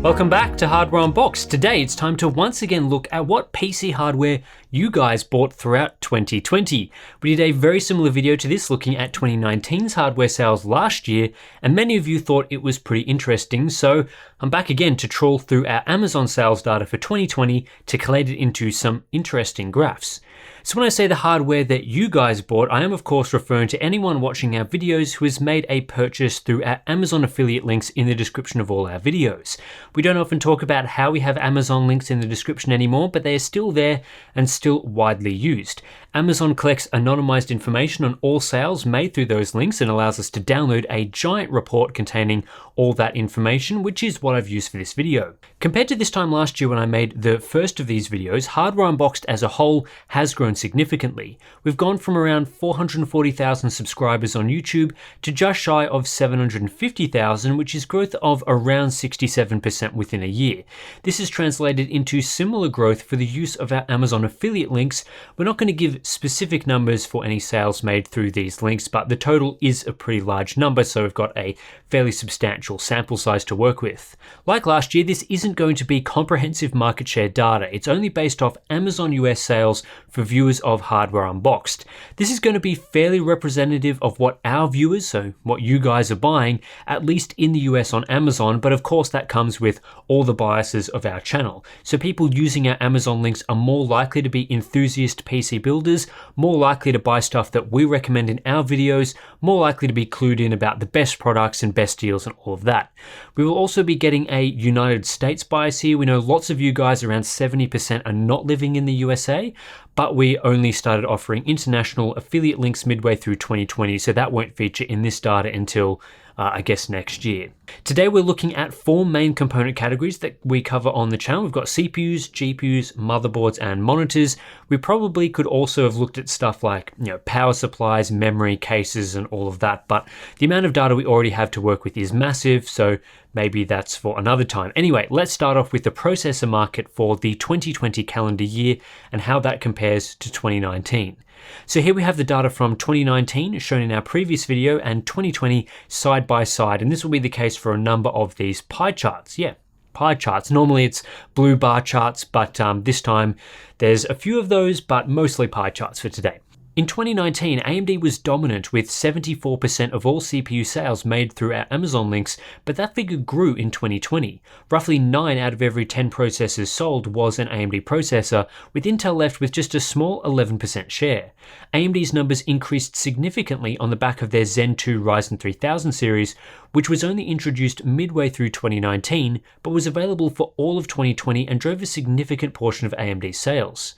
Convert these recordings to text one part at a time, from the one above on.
Welcome back to Hardware Unboxed. Today it's time to once again look at what PC hardware you guys bought throughout 2020. We did a very similar video to this looking at 2019's hardware sales last year, and many of you thought it was pretty interesting, so I'm back again to trawl through our Amazon sales data for 2020 to collate it into some interesting graphs. So when I say the hardware that you guys bought, I am of course referring to anyone watching our videos who has made a purchase through our Amazon affiliate links in the description of all our videos. We don't often talk about how we have Amazon links in the description anymore, but they are still there and still widely used. Amazon collects anonymized information on all sales made through those links and allows us to download a giant report containing all that information, which is what I've used for this video. Compared to this time last year when I made the first of these videos, Hardware Unboxed as a whole has grown significantly. We've gone from around 440,000 subscribers on YouTube to just shy of 750,000, which is growth of around 67% within a year. This is translated into similar growth for the use of our Amazon affiliate links. We're not going to give specific numbers for any sales made through these links, but the total is a pretty large number, so we've got a fairly substantial sample size to work with. Like last year, this isn't going to be comprehensive market share data. It's only based off Amazon US sales for viewers of Hardware Unboxed. This is going to be fairly representative of what our viewers, so what you guys are buying, at least in the US on Amazon, but of course that comes with all the biases of our channel. So people using our Amazon links are more likely to be enthusiast PC builders, more likely to buy stuff that we recommend in our videos, more likely to be clued in about the best products and best deals and all of that. We will also be getting a United States bias here. We know lots of you guys, around 70%, are not living in the USA, but we only started offering international affiliate links midway through 2020, so that won't feature in this data until I guess next year. Today we're looking at four main component categories that we cover on the channel. We've got CPUs, GPUs, motherboards, and monitors. We probably could also have looked at stuff like, power supplies, memory, cases, and all of that, but the amount of data we already have to work with is massive, so maybe that's for another time. Anyway, let's start off with the processor market for the 2020 calendar year and how that compares to 2019. So here we have the data from 2019 shown in our previous video and 2020 side by side, and this will be the case for a number of these pie charts. Yeah, pie charts. Normally it's blue bar charts, but this time there's a few of those, but mostly pie charts for today. In 2019, AMD was dominant with 74% of all CPU sales made through our Amazon links, but that figure grew in 2020. Roughly 9 out of every 10 processors sold was an AMD processor, with Intel left with just a small 11% share. AMD's numbers increased significantly on the back of their Zen 2 Ryzen 3000 series, which was only introduced midway through 2019, but was available for all of 2020 and drove a significant portion of AMD's sales.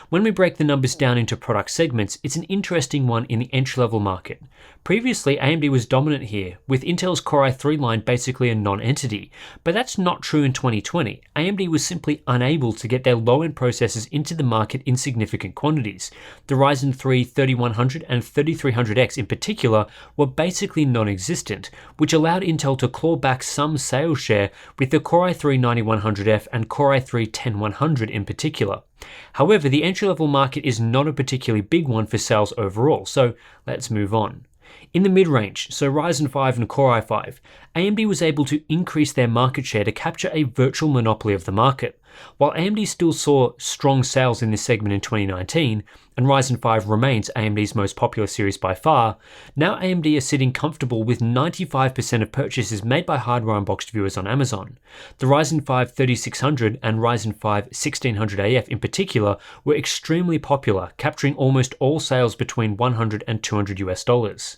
When we break the numbers down into product segments, it's an interesting one in the entry-level market. Previously, AMD was dominant here, with Intel's Core i3 line basically a non-entity, but that's not true in 2020. AMD was simply unable to get their low-end processors into the market in significant quantities. The Ryzen 3 3100 and 3300X in particular were basically non-existent, which allowed Intel to claw back some sales share with the Core i3 9100F and Core i3 10100 in particular. However, the entry-level market is not a particularly big one for sales overall, so let's move on. In the mid-range, so Ryzen 5 and Core i5, AMD was able to increase their market share to capture a virtual monopoly of the market. While AMD still saw strong sales in this segment in 2019, and Ryzen 5 remains AMD's most popular series by far, now AMD is sitting comfortable with 95% of purchases made by Hardware Unboxed viewers on Amazon. The Ryzen 5 3600 and Ryzen 5 1600AF in particular were extremely popular, capturing almost all sales between $100 and $200 US.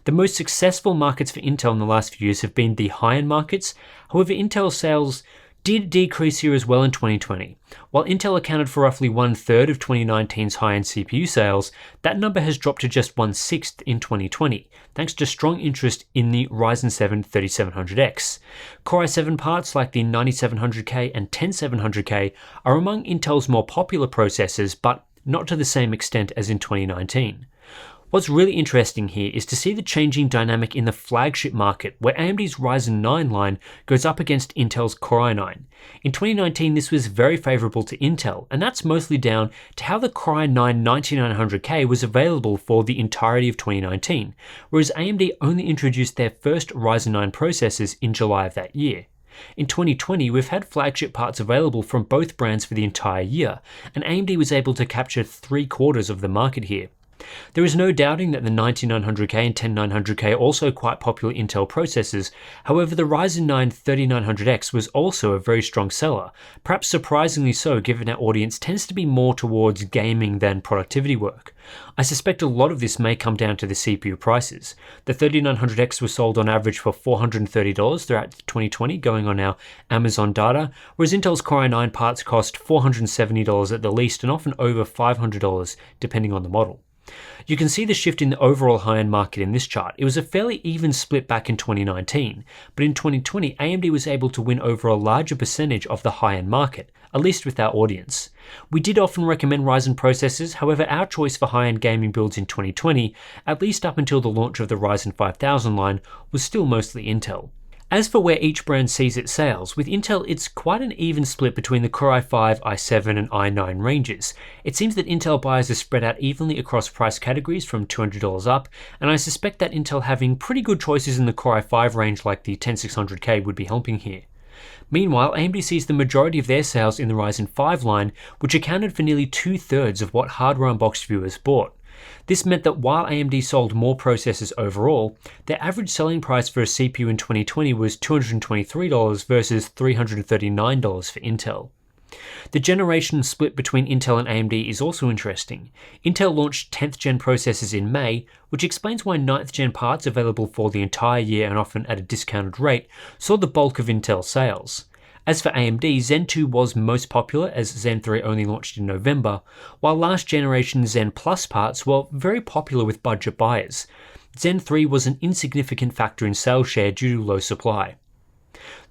The most successful markets for Intel in the last few years have been the high-end markets. However, Intel sales did decrease here as well in 2020. While Intel accounted for roughly 1/3 of 2019's high-end CPU sales, that number has dropped to just 1/6 in 2020, thanks to strong interest in the Ryzen 7 3700X. Core i7 parts like the 9700K and 10700K are among Intel's more popular processors, but not to the same extent as in 2019. What's really interesting here is to see the changing dynamic in the flagship market, where AMD's Ryzen 9 line goes up against Intel's Core i9. In 2019, this was very favorable to Intel, and that's mostly down to how the Core i9 9900K was available for the entirety of 2019, whereas AMD only introduced their first Ryzen 9 processors in July of that year. In 2020, we've had flagship parts available from both brands for the entire year, and AMD was able to capture 3/4 of the market here. There is no doubting that the 9900K and 10900K are also quite popular Intel processors. However, the Ryzen 9 3900X was also a very strong seller, perhaps surprisingly so given our audience tends to be more towards gaming than productivity work. I suspect a lot of this may come down to the CPU prices. The 3900X was sold on average for $430 throughout 2020, going on our Amazon data, whereas Intel's Core i9 parts cost $470 at the least and often over $500 depending on the model. You can see the shift in the overall high-end market in this chart. It was a fairly even split back in 2019, but in 2020, AMD was able to win over a larger percentage of the high-end market, at least with our audience. We did often recommend Ryzen processors, however our choice for high-end gaming builds in 2020, at least up until the launch of the Ryzen 5000 line, was still mostly Intel. As for where each brand sees its sales, with Intel it's quite an even split between the Core i5, i7 and i9 ranges. It seems that Intel buyers are spread out evenly across price categories from $200 up, and I suspect that Intel having pretty good choices in the Core i5 range like the 10600K would be helping here. Meanwhile, AMD sees the majority of their sales in the Ryzen 5 line, which accounted for nearly 2/3 of what Hardware Unboxed viewers bought. This meant that while AMD sold more processors overall, their average selling price for a CPU in 2020 was $223 versus $339 for Intel. The generation split between Intel and AMD is also interesting. Intel launched 10th gen processors in May, which explains why 9th gen parts available for the entire year and often at a discounted rate saw the bulk of Intel sales. As for AMD, Zen 2 was most popular as Zen 3 only launched in November, while last generation Zen Plus parts were very popular with budget buyers. Zen 3 was an insignificant factor in sales share due to low supply.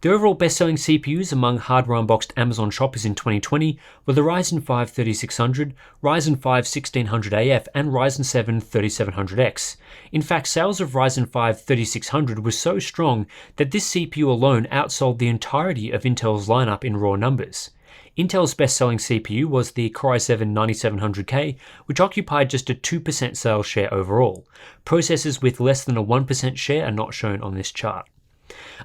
The overall best-selling CPUs among Hardware Unboxed Amazon shoppers in 2020 were the Ryzen 5 3600, Ryzen 5 1600AF, and Ryzen 7 3700X. In fact, sales of Ryzen 5 3600 was so strong that this CPU alone outsold the entirety of Intel's lineup in raw numbers. Intel's best-selling CPU was the Core i7 9700K, which occupied just a 2% sales share overall. Processors with less than a 1% share are not shown on this chart.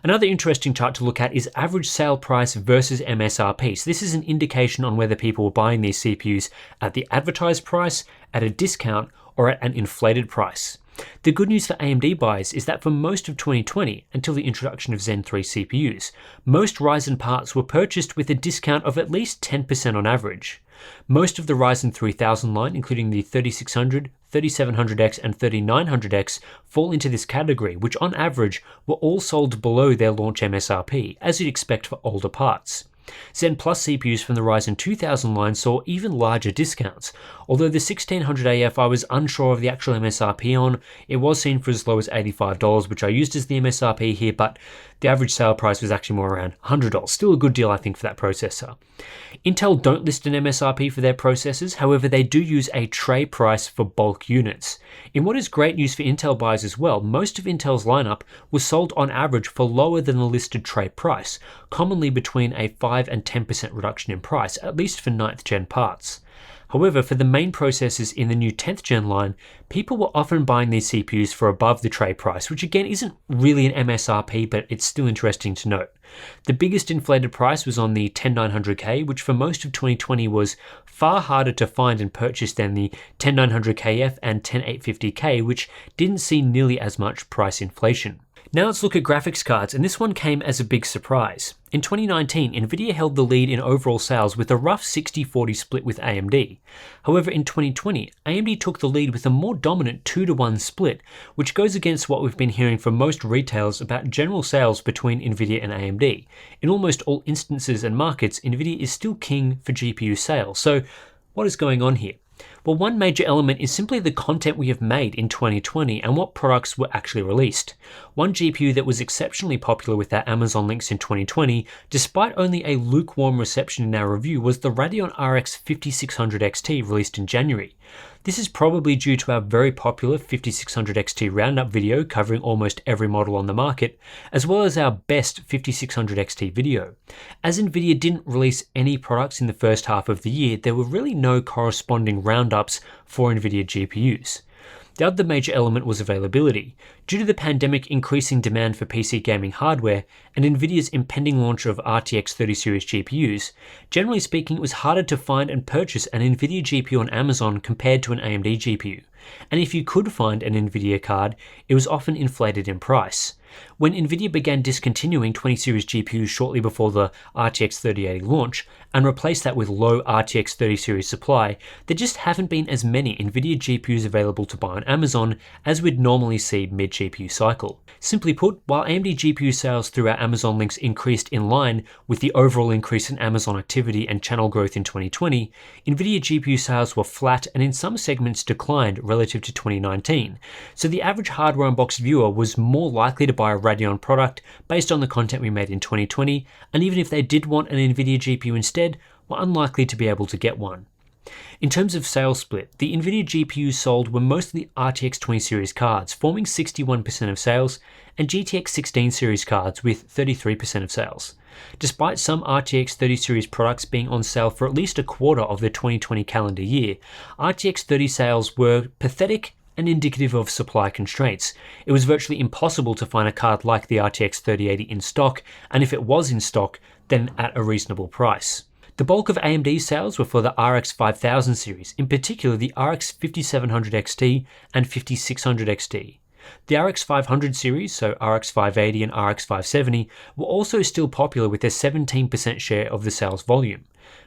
Another interesting chart to look at is average sale price versus MSRP. So this is an indication on whether people were buying these CPUs at the advertised price, at a discount, or at an inflated price. The good news for AMD buyers is that for most of 2020, until the introduction of Zen 3 CPUs, most Ryzen parts were purchased with a discount of at least 10% on average. Most of the Ryzen 3000 line, including the 3600, 3700X and 3900X, fall into this category, which on average were all sold below their launch MSRP, as you'd expect for older parts. Zen Plus CPUs from the Ryzen 2000 line saw even larger discounts. Although the 1600AF I was unsure of the actual MSRP on, it was seen for as low as $85, which I used as the MSRP here, but the average sale price was actually more around $100. Still a good deal, I think, for that processor. Intel don't list an MSRP for their processors, however they do use a tray price for bulk units. In what is great news for Intel buyers as well, most of Intel's lineup was sold on average for lower than the listed tray price, commonly between a 5 and 10% reduction in price, at least for 9th gen parts. However, for the main processors in the new 10th gen line, people were often buying these CPUs for above the tray price, which again isn't really an MSRP, but it's still interesting to note. The biggest inflated price was on the 10900K, which for most of 2020 was far harder to find and purchase than the 10900KF and 10850K, which didn't see nearly as much price inflation. Now let's look at graphics cards, and this one came as a big surprise. In 2019, Nvidia held the lead in overall sales with a rough 60-40 split with AMD. However, in 2020, AMD took the lead with a more dominant 2-to-1 split, which goes against what we've been hearing from most retailers about general sales between Nvidia and AMD. In almost all instances and markets, Nvidia is still king for GPU sales. So what is going on here? Well, one major element is simply the content we have made in 2020 and what products were actually released. One GPU that was exceptionally popular with our Amazon links in 2020, despite only a lukewarm reception in our review, was the Radeon RX 5600 XT released in January. This is probably due to our very popular 5600 XT roundup video covering almost every model on the market, as well as our best 5600 XT video. As Nvidia didn't release any products in the first half of the year, there were really no corresponding roundups for Nvidia GPUs. The other major element was availability. Due to the pandemic increasing demand for PC gaming hardware and Nvidia's impending launch of RTX 30 series GPUs, generally speaking it was harder to find and purchase an Nvidia GPU on Amazon compared to an AMD GPU. And if you could find an Nvidia card, it was often inflated in price. When Nvidia began discontinuing 20 series GPUs shortly before the RTX 3080 launch and replaced that with low RTX 30 series supply, there just haven't been as many Nvidia GPUs available to buy on Amazon as we'd normally see mid-GPU cycle. Simply put, while AMD GPU sales through our Amazon links increased in line with the overall increase in Amazon activity and channel growth in 2020, Nvidia GPU sales were flat and in some segments declined relative to 2019. So the average Hardware Unboxed viewer was more likely to buy a Radeon product based on the content we made in 2020, and even if they did want an Nvidia GPU instead, were unlikely to be able to get one. In terms of sales split, the Nvidia GPUs sold were mostly RTX 20 series cards, forming 61% of sales, and GTX 16 series cards with 33% of sales. Despite some RTX 30 series products being on sale for at least a quarter of the 2020 calendar year, RTX 30 sales were pathetic and indicative of supply constraints. It was virtually impossible to find a card like the RTX 3080 in stock, and if it was in stock, then at a reasonable price. The bulk of AMD sales were for the RX 5000 series, in particular the RX 5700 XT and 5600 XT. The RX 500 series, so RX 580 and RX 570, were also still popular with their 17% share of the sales volume.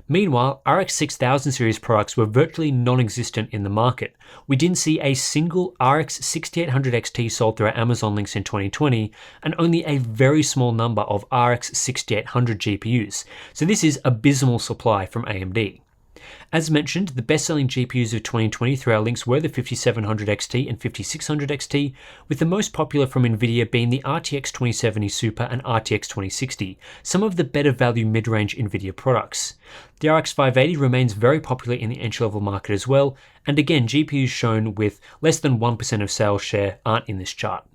Meanwhile, RX 6000 series products were virtually non-existent in the market. We didn't see a single RX 6800 XT sold through our Amazon links in 2020, and only a very small number of RX 6800 GPUs. So this is abysmal supply from AMD. As mentioned, the best-selling GPUs of 2020 through our links were the 5700 XT and 5600 XT, with the most popular from Nvidia being the RTX 2070 Super and RTX 2060, some of the better value mid-range Nvidia products. The RX 580 remains very popular in the entry-level market as well, and again, GPUs shown with less than 1% of sales share aren't in this chart.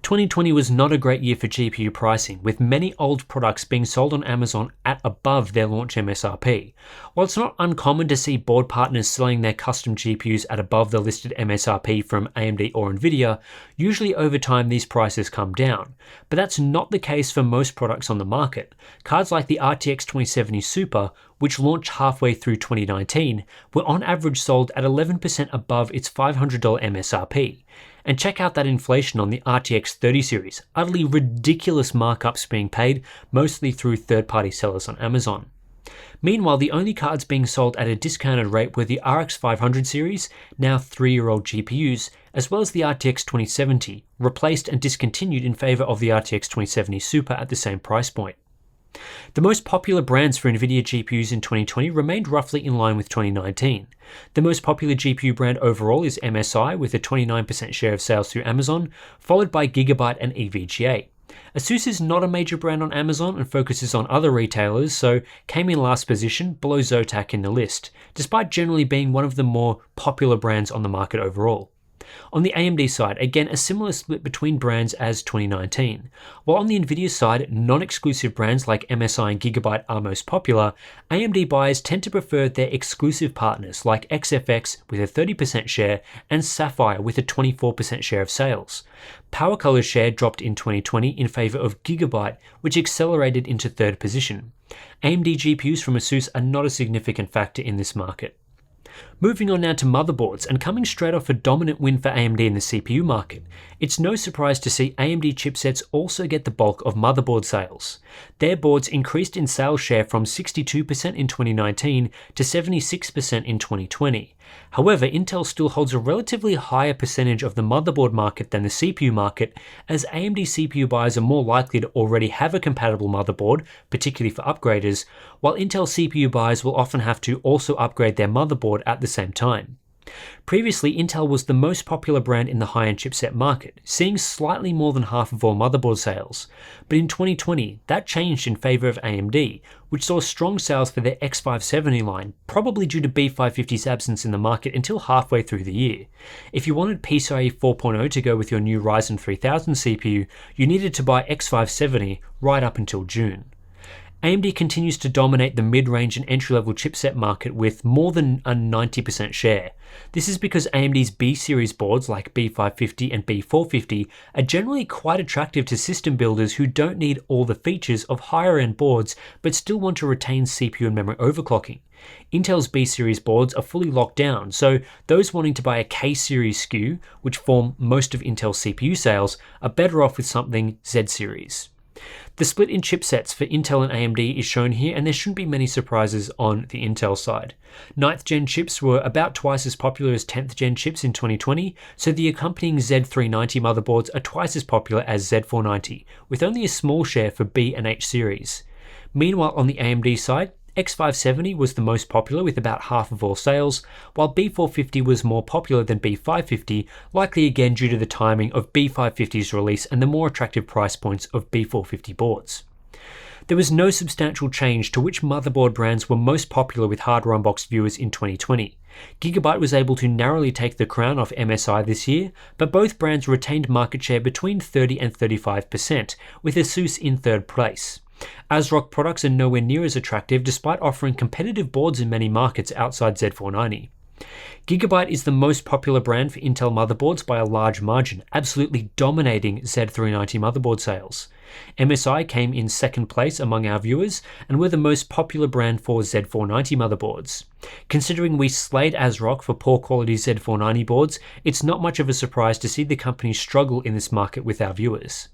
2020 was not a great year for GPU pricing, with many old products being sold on Amazon at above their launch MSRP. While it's not uncommon to see board partners selling their custom GPUs at above the listed MSRP from AMD or Nvidia, usually over time these prices come down. But that's not the case for most products on the market. Cards like the RTX 2070 Super, which launched halfway through 2019, were on average sold at 11% above its $500 MSRP. And check out that inflation on the RTX 30 series, utterly ridiculous markups being paid, mostly through third-party sellers on Amazon. Meanwhile, the only cards being sold at a discounted rate were the RX 500 series, now 3-year-old GPUs, as well as the RTX 2070, replaced and discontinued in favor of the RTX 2070 Super at the same price point. The most popular brands for Nvidia GPUs in 2020 remained roughly in line with 2019. The most popular GPU brand overall is MSI with a 29% share of sales through Amazon, followed by Gigabyte and EVGA. ASUS is not a major brand on Amazon and focuses on other retailers, so came in last position below Zotac in the list, despite generally being one of the more popular brands on the market overall. On the AMD side, again a similar split between brands as 2019. While on the Nvidia side, non-exclusive brands like MSI and Gigabyte are most popular, AMD buyers tend to prefer their exclusive partners like XFX with a 30% share and Sapphire with a 24% share of sales. PowerColor's share dropped in 2020 in favor of Gigabyte, which accelerated into third position. AMD GPUs from ASUS are not a significant factor in this market. Moving on now to motherboards, and coming straight off a dominant win for AMD in the CPU market, it's no surprise to see AMD chipsets also get the bulk of motherboard sales. Their boards increased in sales share from 62% in 2019 to 76% in 2020. However, Intel still holds a relatively higher percentage of the motherboard market than the CPU market, as AMD CPU buyers are more likely to already have a compatible motherboard, particularly for upgraders, while Intel CPU buyers will often have to also upgrade their motherboard at the same time. Previously, Intel was the most popular brand in the high-end chipset market, seeing slightly more than half of all motherboard sales. But in 2020, that changed in favor of AMD, which saw strong sales for their X570 line, probably due to B550's absence in the market until halfway through the year. If you wanted PCIe 4.0 to go with your new Ryzen 3000 CPU, you needed to buy X570 right up until June. AMD continues to dominate the mid-range and entry-level chipset market with more than a 90% share. This is because AMD's B-series boards like B550 and B450 are generally quite attractive to system builders who don't need all the features of higher-end boards but still want to retain CPU and memory overclocking. Intel's B-series boards are fully locked down, so those wanting to buy a K-series SKU, which form most of Intel's CPU sales, are better off with something Z-series. The split in chipsets for Intel and AMD is shown here, and there shouldn't be many surprises on the Intel side. 9th gen chips were about twice as popular as 10th gen chips in 2020, so the accompanying Z390 motherboards are twice as popular as Z490, with only a small share for B and H series. Meanwhile, on the AMD side, X570 was the most popular with about half of all sales, while B450 was more popular than B550, likely again due to the timing of B550's release and the more attractive price points of B450 boards. There was no substantial change to which motherboard brands were most popular with Hardware Unboxed viewers in 2020. Gigabyte was able to narrowly take the crown off MSI this year, but both brands retained market share between 30 and 35%, with ASUS in third place. ASRock products are nowhere near as attractive despite offering competitive boards in many markets outside Z490. Gigabyte is the most popular brand for Intel motherboards by a large margin, absolutely dominating Z390 motherboard sales. MSI came in second place among our viewers and were the most popular brand for Z490 motherboards. Considering we slayed ASRock for poor quality Z490 boards, it's not much of a surprise to see the company struggle in this market with our viewers.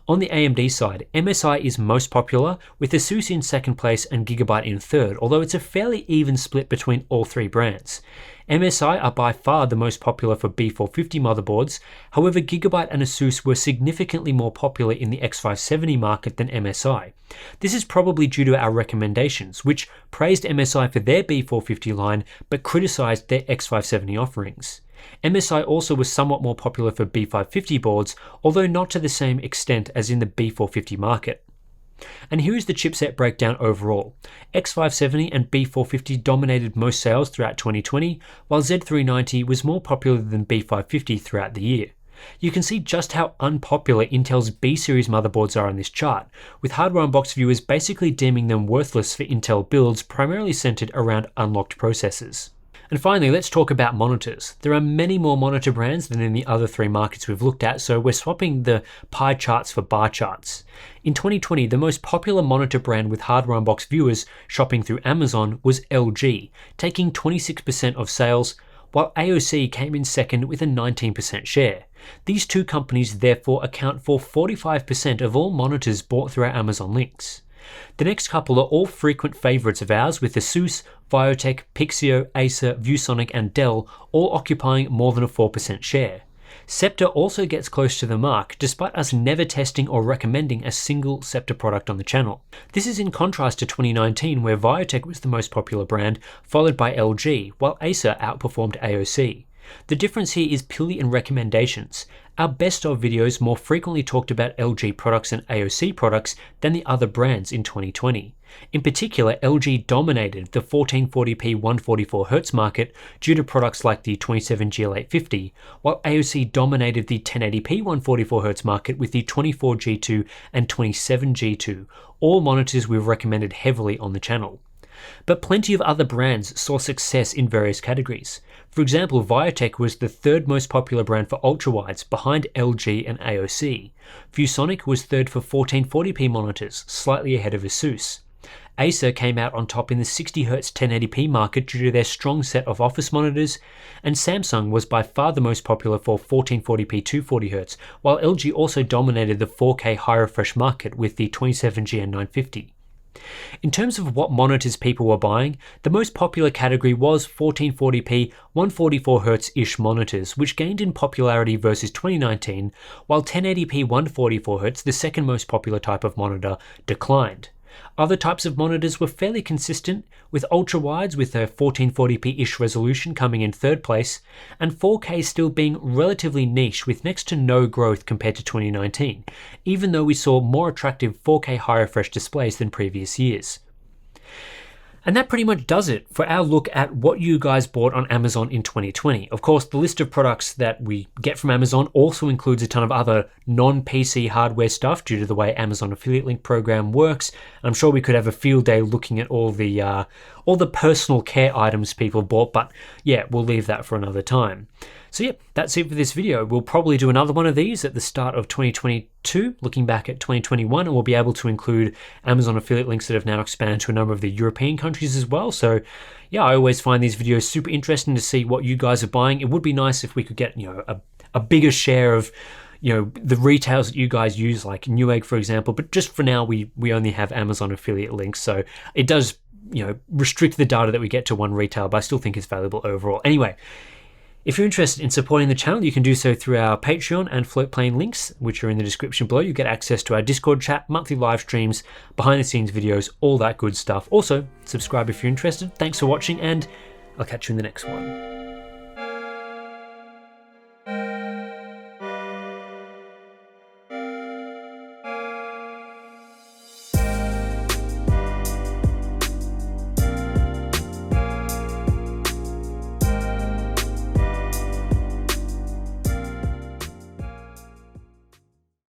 On the AMD side, MSI is most popular, with ASUS in second place and Gigabyte in third, although it's a fairly even split between all three brands. MSI are by far the most popular for B450 motherboards, however Gigabyte and ASUS were significantly more popular in the X570 market than MSI. This is probably due to our recommendations, which praised MSI for their B450 line but criticised their X570 offerings. MSI also was somewhat more popular for B550 boards, although not to the same extent as in the B450 market. And here is the chipset breakdown overall. X570 and B450 dominated most sales throughout 2020, while Z390 was more popular than B550 throughout the year. You can see just how unpopular Intel's B-series motherboards are on this chart, with Hardware Unboxed viewers basically deeming them worthless for Intel builds primarily centered around unlocked processors. And finally, let's talk about monitors. There are many more monitor brands than in the other three markets we've looked at, so we're swapping the pie charts for bar charts. In 2020, the most popular monitor brand with Hardware Unboxed viewers shopping through Amazon was LG, taking 26% of sales, while AOC came in second with a 19% share. These two companies therefore account for 45% of all monitors bought through our Amazon links. The next couple are all frequent favourites of ours, with ASUS, Viotech, Pixio, Acer, ViewSonic and Dell all occupying more than a 4% share. Sceptre also gets close to the mark, despite us never testing or recommending a single Sceptre product on the channel. This is in contrast to 2019, where Viotech was the most popular brand, followed by LG, while Acer outperformed AOC. The difference here is purely in recommendations. Our best of videos more frequently talked about LG products and AOC products than the other brands in 2020. In particular, LG dominated the 1440p 144Hz market due to products like the 27GL850, while AOC dominated the 1080p 144Hz market with the 24G2 and 27G2, all monitors we've recommended heavily on the channel. But plenty of other brands saw success in various categories. For example, Viotech was the third most popular brand for ultrawides, behind LG and AOC. ViewSonic was third for 1440p monitors, slightly ahead of ASUS. Acer came out on top in the 60Hz 1080p market due to their strong set of office monitors, and Samsung was by far the most popular for 1440p 240Hz, while LG also dominated the 4K high refresh market with the 27G and 950. In terms of what monitors people were buying, the most popular category was 1440p 144Hz-ish monitors, which gained in popularity versus 2019, while 1080p 144Hz, the second most popular type of monitor, declined. Other types of monitors were fairly consistent, with ultra-wides with a 1440p-ish resolution coming in third place, and 4K still being relatively niche with next to no growth compared to 2019, even though we saw more attractive 4K high refresh displays than previous years. And that pretty much does it for our look at what you guys bought on Amazon in 2020. Of course, the list of products that we get from Amazon also includes a ton of other non-PC hardware stuff due to the way Amazon Affiliate Link program works. And I'm sure we could have a field day looking at all the personal care items people bought, but yeah, we'll leave that for another time. So yeah, that's it for this video. We'll probably do another one of these at the start of 2022, looking back at 2021, and we'll be able to include Amazon affiliate links that have now expanded to a number of the European countries as well. So yeah, I always find these videos super interesting to see what you guys are buying. It would be nice if we could get, a bigger share of, the retails that you guys use, like Newegg, for example. But just for now, we only have Amazon affiliate links. So it does, restrict the data that we get to one retail, but I still think it's valuable overall. Anyway, if you're interested in supporting the channel, you can do so through our Patreon and Floatplane links, which are in the description below. You get access to our Discord chat, monthly live streams, behind the scenes videos, all that good stuff. Also, subscribe if you're interested. Thanks for watching, and I'll catch you in the next one.